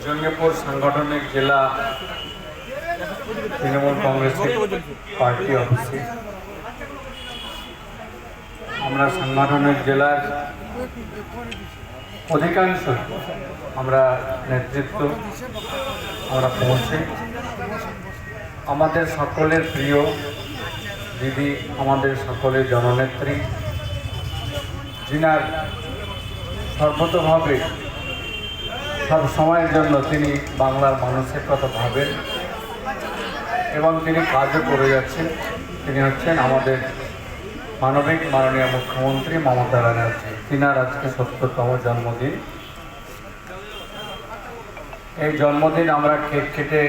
জঙ্গিপুর সাংগঠনিক জেলা তৃণমূল কংগ্রেসের পার্টি অফিসে আমরা সাংগঠনিক জেলার অধিকাংশ আমরা নেতৃত্ব আমরা পৌঁছে আমাদের সকলের প্রিয় দিদি, আমাদের সকলের জননেত্রী, যিনার সর্বতভাবে সব সময়ের জন্য তিনি বাংলার মানুষের কথা ভাবেন এবং তিনি কাজও করে যাচ্ছেন। তিনি হচ্ছেন আমাদের মানবিক মাননীয় মুখ্যমন্ত্রী মমতা ব্যানার্জি। তিনার আজকে ৭০তম জন্মদিন। এই জন্মদিন আমরা কেক কেটে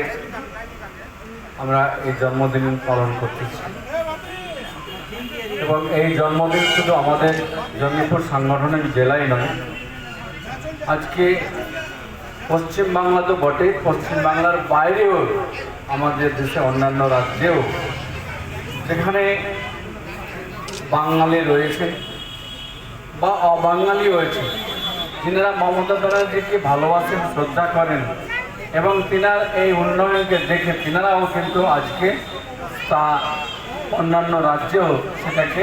আমরা এই জন্মদিন পালন করতেছি এবং এই জন্মদিন শুধু আমাদের জঙ্গিপুর সাংগঠনিক জেলায় নয়, আজকে পশ্চিমবাংলা তো বটেই, পশ্চিমবাংলার বাইরেও আমাদের দেশে অন্যান্য রাজ্যেও যেখানে বাঙালি রয়েছে বা অবাঙালি রয়েছে, যিনারা মমতা ব্যানার্জিকে ভালোবাসেন, শ্রদ্ধা করেন এবং তিনার এই উন্নয়নকে দেখে তিনারাও কিন্তু আজকে তা অন্যান্য রাজ্যেও সেটাকে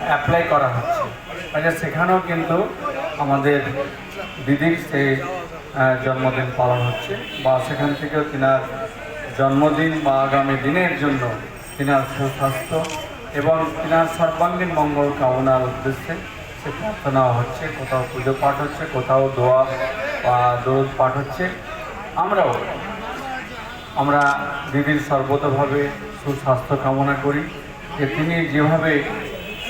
অ্যাপ্লাই করা হচ্ছে। কাজে সেখানেও কিন্তু আমাদের দিদির সেই জন্মদিন পালন হচ্ছে বা সেখান থেকেও তিনার জন্মদিন বা আগামী দিনের জন্য তিনার সুস্বাস্থ্য এবং তিনার সর্বাঙ্গীন মঙ্গল কামনার উদ্দেশ্যে সে প্রার্থনা হচ্ছে। কোথাও পুজো পাঠ হচ্ছে, কোথাও দোয়া বা দরুদ পাঠ হচ্ছে। আমরা দিদির সর্বতভাবে সুস্বাস্থ্য কামনা করি, যে তিনি যেভাবে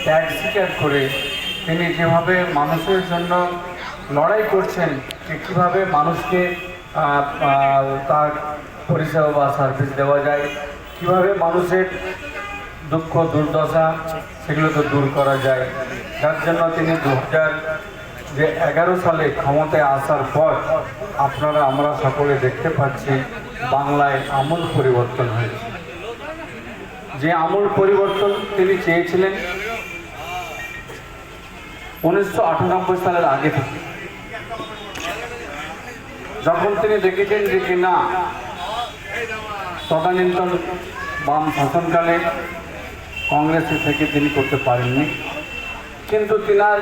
ত্যাগ স্বীকার করে তিনি যেভাবে মানুষের জন্য লড়াই করছেন, যে কীভাবে মানুষকে তার পরিষেবা বা সার্ভিস দেওয়া যায়, কীভাবে মানুষের দুঃখ দুর্দশা সেগুলোকে দূর করা যায়, যার জন্য তিনি 2011 সালে ক্ষমতায় আসার পর আমরা সকলে দেখতে পাচ্ছি বাংলায় আমূল পরিবর্তন হয়েছে। যে আমূল পরিবর্তন তিনি চেয়েছিলেন 1998 সালের আগে থেকে, যখন তিনি দেখেছেন যে কিনা তদানীন্তন বাম শাসনকালে কংগ্রেস থেকে তিনি করতে পারেননি, কিন্তু তিনার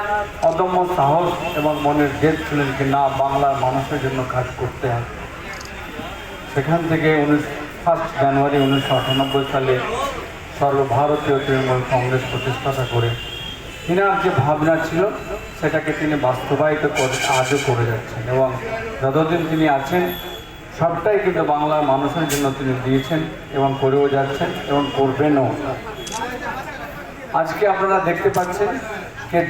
অদম্য সাহস এবং মনের জেদ ছিলেন কি না, বাংলার মানুষের জন্য কাজ করতে হবে। সেখান থেকে 1 জানুয়ারি 1998 সালে সর্বভারতীয় তৃণমূল কংগ্রেস প্রতিষ্ঠাতা করে তিনার যে ভাবনা ছিল সেটাকে তিনি বাস্তবায়িত আজও করে যাচ্ছেন এবং যতদিন তিনি আছেন সবটাই কিন্তু বাংলার মানুষের জন্য তিনি দিয়েছেন এবং করেও যাচ্ছেন এবং করবেনও। আজকে আপনারা দেখতে পাচ্ছেন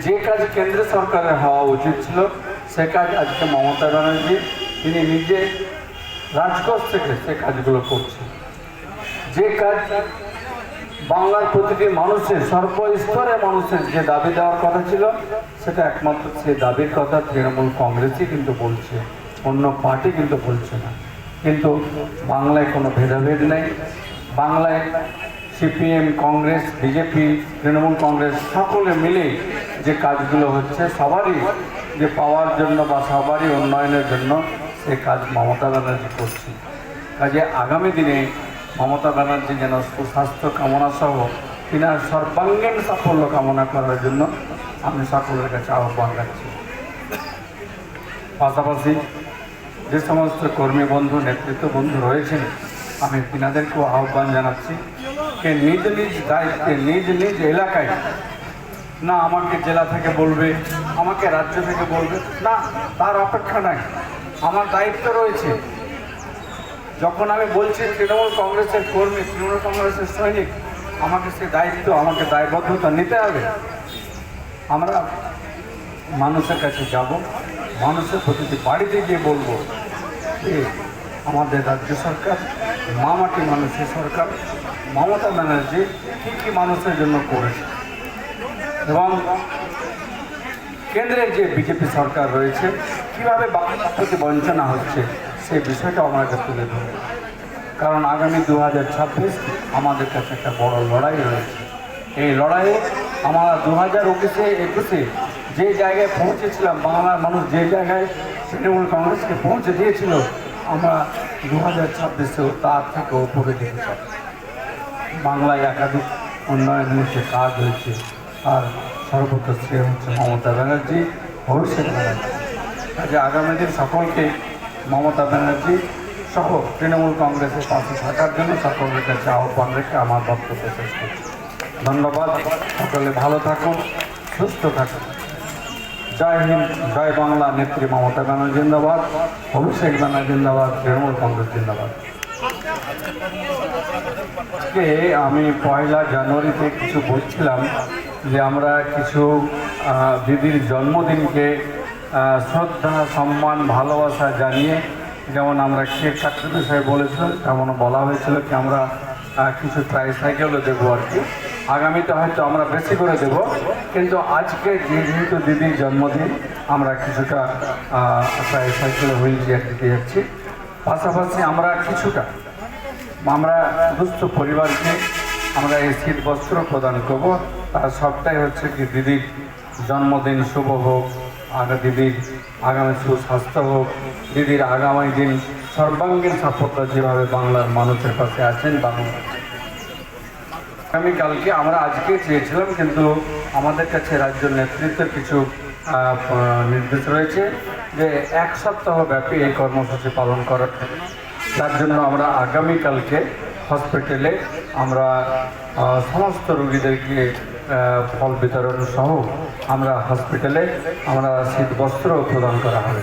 যে কাজ কেন্দ্র সরকারের হওয়া উচিত ছিল সে কাজ আজকে মমতা ব্যানার্জি তিনি নিজে রাজকোষ থেকে সে কাজগুলো করছেন। যে কাজ বাংলার প্রতিটি মানুষের সর্বস্তরের মানুষের যে দাবি দেওয়ার কথা ছিল সেটা একমাত্র সেই দাবির কথা তৃণমূল কংগ্রেসই কিন্তু বলছে, অন্য পার্টি কিন্তু বলছে না। কিন্তু বাংলায় কোনো ভেদাভেদ নেই। বাংলায় সিপিএম, কংগ্রেস, বিজেপি, তৃণমূল কংগ্রেস সকলে মিলে যে কাজগুলো হচ্ছে সবারই যে পাওয়ার জন্য বা সবারই উন্নয়নের জন্য সে কাজ মমতা ব্যানার্জি করছে। কাজে আগামী দিনে মমতা ব্যানার্জি যেন সুস্বাস্থ্য কামনা সহ তিনার সর্বাঙ্গীন সাফল্য কামনা করার জন্য আমি সকলের কাছে আহ্বান রাখছি। পাশাপাশি যে সমস্ত কর্মী বন্ধু, নেতৃত্ব বন্ধু রয়েছেন, আমি তিনাদেরকেও আহ্বান জানাচ্ছি যে নিজ নিজ দায়িত্বে নিজ নিজ এলাকায়, না আমাকে জেলা থেকে বলবে, আমাকে রাজ্য থেকে বলবে, না তার অপেক্ষা নাই, আমার দায়িত্ব রয়েছে। যখন আমি বলছি তৃণমূল কংগ্রেসের কর্মী, তৃণমূল কংগ্রেসের সৈনিক, আমাকে সে দায়িত্ব, আমাকে দায়বদ্ধতা নিতে হবে। আমরা মানুষের কাছে যাব, মানুষের প্রতিটি বাড়িতে গিয়ে বলবো যে আমাদের রাজ্য সরকার, মামাটি মানুষের সরকার মমতা ব্যানার্জি কী কী মানুষের জন্য করেছে এবং কেন্দ্রের যে বিজেপি সরকার রয়েছে কীভাবে বাংলার প্রতি বঞ্চনা হচ্ছে সেই বিষয়টা আমাদের তুলে ধরব। কারণ আগামী 2026 আমাদের কাছে একটা বড় লড়াই রয়েছে। এই লড়াইয়ে আমরা 2021 যে জায়গায় পৌঁছেছিলাম, বাংলার মানুষ যে জায়গায় তৃণমূল কংগ্রেসকে পৌঁছে দিয়েছিল, আমরা 2026-এও তার থেকে উপরে যেতে চাই। বাংলায় একাধিক উন্নয়নের যে কাজ হয়েছে আর সর্বত্র শ্রেয় হচ্ছে মমতা ব্যানার্জি, অভিষেক ব্যানার্জি। কাজে আগামী দিন সকলকে মমতা ব্যানার্জি সহ তৃণমূল কংগ্রেসের পাশে থাকার জন্য সকলের কাছে আহ্বান রেখে আমার বক্তব্য শেষ করছি। ধন্যবাদ। সকলে ভালো থাকুন, সুস্থ থাকুন। জয় হিন্দ, জয় বাংলা। নেত্রী মমতা ব্যানার্জি জিন্দাবাদ, অভিষেক ব্যানার্জি জিন্দাবাদ, তৃণমূল কংগ্রেস জিন্দাবাদ। আজকে আমি 1 জানুয়ারিতে কিছু বলছিলাম যে আমরা কিছু দিদির জন্মদিনকে শ্রদ্ধা, সম্মান, ভালোবাসা জানিয়ে যেমন আমরা কেক কাটতে বিষয়ে বলেছিলাম, তেমন বলা হয়েছিল কি আমরা কিছু ট্রাইসাইকেলও দেবো আর কি। আগামীতে হয়তো আমরা বেশি করে দেব, কিন্তু আজকে যেহেতু দিদির জন্মদিন আমরা কিছুটা ট্রাইসাইকেল হুইল চেয়ার দিতে যাচ্ছি। পাশাপাশি আমরা দুস্থ পরিবারকে আমরা এই শীত বস্ত্র প্রদান করব। তার সবটাই হচ্ছে কি দিদির জন্মদিন শুভ হোক, দিদির আগামী সুস্বাস্থ্য হোক, দিদির আগামী দিন সর্বাঙ্গীন সাফল্য যেভাবে বাংলার মানুষের পাশে আছেন আগামীকালকে আমরা আজকে চেয়েছিলাম, কিন্তু আমাদের কাছে রাজ্য নেতৃত্বের কিছু নির্দেশ রয়েছে যে 1 সপ্তাহ ব্যাপী এই কর্মসূচি পালন করার। তার জন্য আমরা আগামীকালকে হসপিটালে আমরা সমস্ত রোগীদেরকে ফল বিতরণ সহ আমরা হসপিটালে আমরা শীত বস্ত্র প্রদান করা হবে।